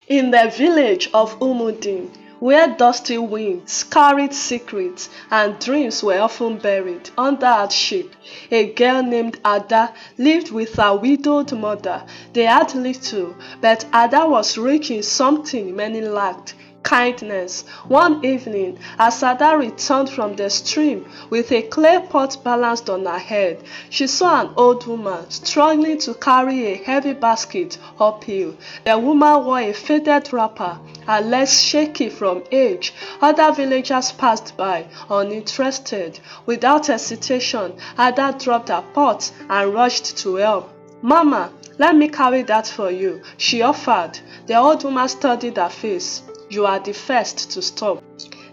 In the village of Umudin, where dusty winds carried secrets and dreams were often buried under hardship, a girl named Ada lived with her widowed mother. They had little, but Ada was rich in something many lacked: kindness. One evening, as Ada returned from the stream with a clay pot balanced on her head, she saw an old woman struggling to carry a heavy basket uphill. The woman wore a faded wrapper, her legs shaky from age. Other villagers passed by, uninterested. Without hesitation, Ada dropped her pot and rushed to help. "Mama, let me carry that for you," she offered. The old woman studied her face. "You are the first to stop."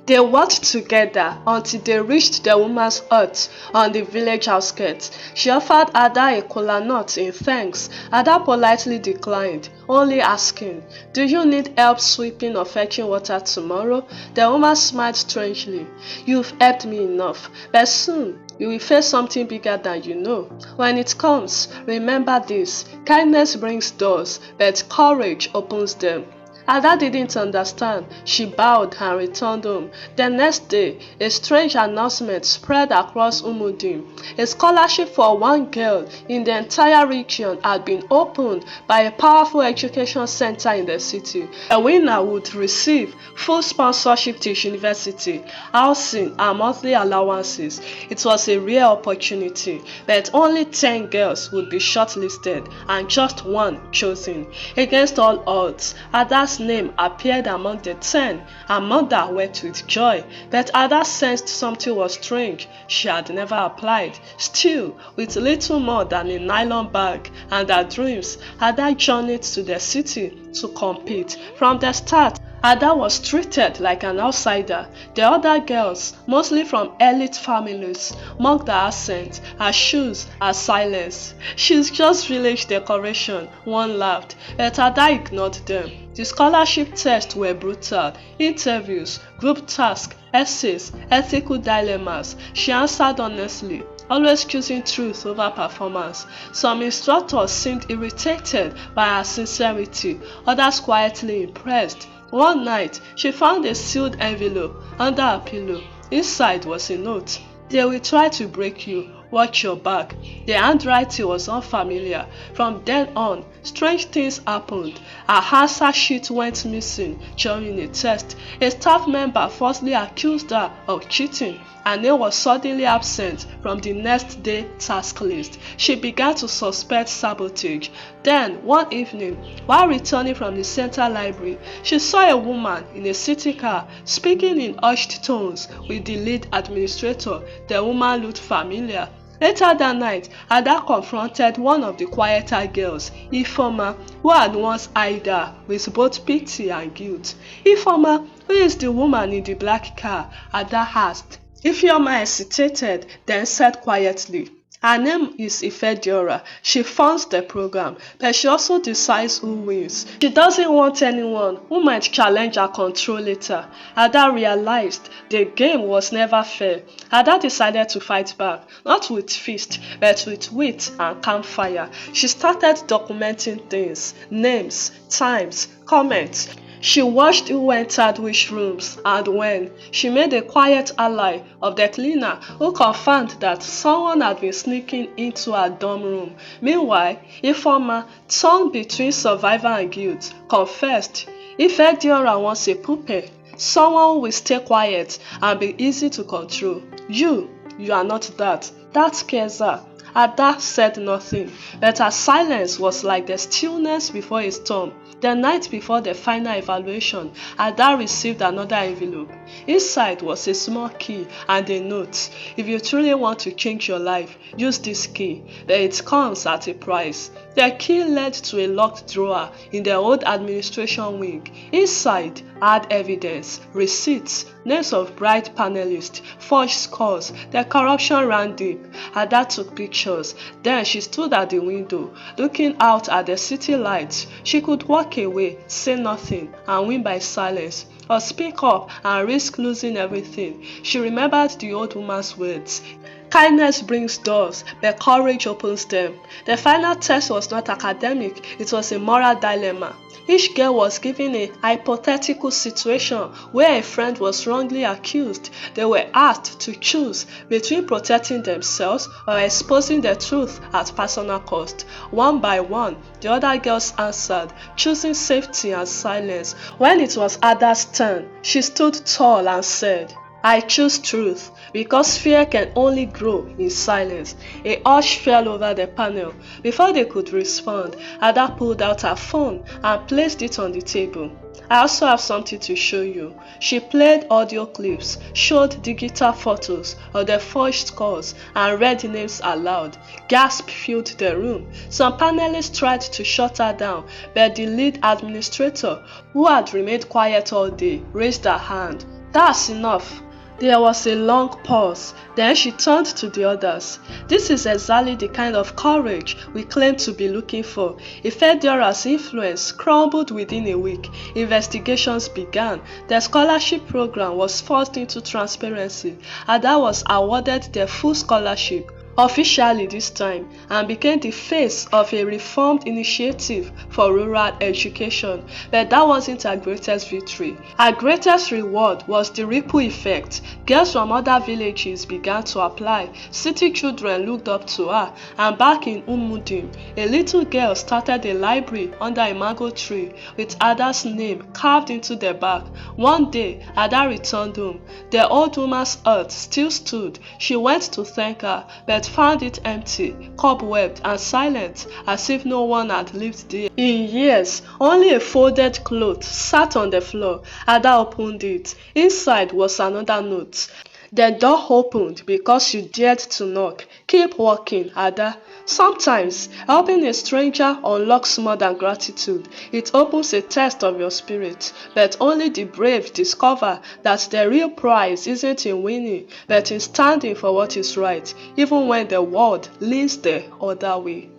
They walked together until they reached the woman's hut on the village outskirts. She offered Ada a kola nut in thanks. Ada politely declined, only asking, "Do you need help sweeping or fetching water tomorrow?" The woman smiled strangely. "You've helped me enough, but soon you will face something bigger than you know. When it comes, remember this: kindness brings doors, but courage opens them." Ada didn't understand. She bowed and returned home. The next day, a strange announcement spread across Umudim. A scholarship for one girl in the entire region had been opened by a powerful education center in the city. The winner would receive full sponsorship to university, housing, and monthly allowances. It was a rare opportunity, but only 10 girls would be shortlisted and just one chosen. Against all odds, Ada's name appeared among the 10. Her mother wept with joy, but Ada sensed something was strange. She had never applied. Still, with little more than a nylon bag and her dreams, Ada journeyed to the city to compete. From the start, Ada was treated like an outsider. The other girls, mostly from elite families, mocked her accent, her shoes, her silence. "She's just village decoration," one laughed, but Ada ignored them. The scholarship tests were brutal. Interviews, group tasks, essays, ethical dilemmas. She answered honestly, always choosing truth over performance. Some instructors seemed irritated by her sincerity, others quietly impressed. One night, she found a sealed envelope under her pillow. Inside was a note: "They will try to break you. Watch your back." The handwriting was unfamiliar. From then on, strange things happened. Her answer sheet went missing during a test. A staff member falsely accused her of cheating. Her name was suddenly absent from the next day task list. She began to suspect sabotage. Then, one evening, while returning from the center library, she saw a woman in a city car speaking in hushed tones with the lead administrator. The woman looked familiar. Later that night, Ada confronted one of the quieter girls, Ifeoma, who had once eyed her with both pity and guilt. "Ifeoma, who is the woman in the black car?" Ada asked. Ifeoma hesitated, then said quietly, "Her name is Ifediora. She funds the program, but she also decides who wins. She doesn't want anyone who might challenge her control later." Ada realized the game was never fair. Ada decided to fight back, not with fist, but with wit and campfire. She started documenting things: names, times, comments. She watched who entered which rooms and when. She made a quiet ally of the cleaner who confirmed that someone had been sneaking into her dorm room. Meanwhile, Ifeoma, torn between survival and guilt, confessed, "Ifediora wants a puppet, someone who will stay quiet and be easy to control. You are not that. That scares her." Ada said nothing, but her silence was like the stillness before a storm. The night before the final evaluation, Ada received another envelope. Inside was a small key and a note: "If you truly want to change your life, use this key, but it comes at a price." The key led to a locked drawer in the old administration wing. Inside had evidence, receipts, names of bright panelists, forged scores. The corruption ran deep. Ada took pictures. Then she stood at the window, looking out at the city lights. She could walk away, say nothing, and win by silence, or speak up and risk losing everything. She remembered the old woman's words: Kindness brings doors, but courage opens them. The final test was not academic, it was a moral dilemma. Each girl was given a hypothetical situation where a friend was wrongly accused. They were asked to choose between protecting themselves or exposing the truth at personal cost. One by one, the other girls answered, choosing safety and silence. When it was Ada's turn, she stood tall and said, I choose truth, because fear can only grow in silence. A hush fell over the panel. Before they could respond, Ada pulled out her phone and placed it on the table. I also have something to show you. She played audio clips, showed digital photos of the forged scores, and read names aloud. Gasp filled the room. Some panelists tried to shut her down, but the lead administrator, who had remained quiet all day, raised her hand. That's enough. There was a long pause. Then she turned to the others. This is exactly the kind of courage we claim to be looking for. Ifediora's influence crumbled within a week. Investigations began. The scholarship program was forced into transparency. Ada was awarded the full scholarship, officially this time, and became the face of a reformed initiative for rural education. But that wasn't her greatest victory. Her greatest reward was the ripple effect. Girls from other villages began to apply. City children looked up to her, and back in Umudim, a little girl started a library under a mango tree with Ada's name carved into the back. One day, Ada returned home. The old woman's hut still stood. She went to thank her, but found it empty, cobwebbed and silent, as if no one had lived there in years. Only a folded cloth sat on the floor. Ada opened it. Inside was another note. The door opened because you dared to knock. Keep walking, Ada. Sometimes, helping a stranger unlocks more than gratitude. It opens a test of your spirit. But only the brave discover that the real prize isn't in winning, but in standing for what is right, even when the world leans the other way.